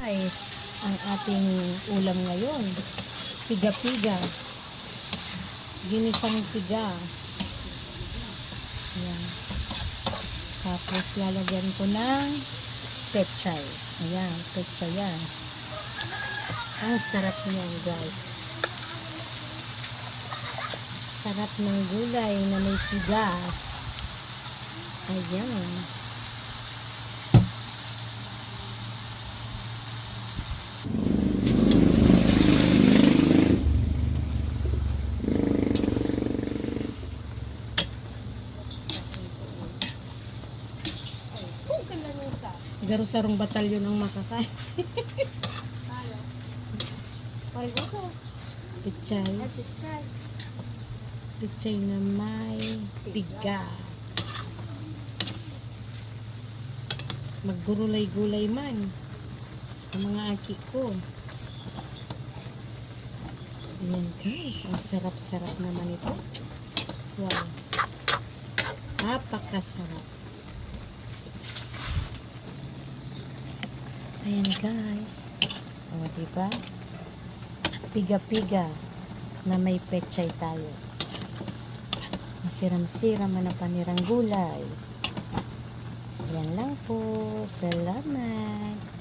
guys, ang ating ulam ngayon. Piga-piga. Ginisang piga. Ayan. Tapos lalagyan ko ng pechay. Ayan, pechay yan. Ang sarap niyan guys. Sarap ng gulay na may piga. Ayan. Garusarong batalyon ang makakain. Pichay. Pichay na may piga. Maggulay-gulay man ang mga aki ko. Ayan guys, ang sarap-sarap naman ito. Wow. Napakasarap. Ayan guys. O, diba? Piga-piga na may pechay tayo. Masiram-siram na panirang gulay. Yan lang po. Salamat.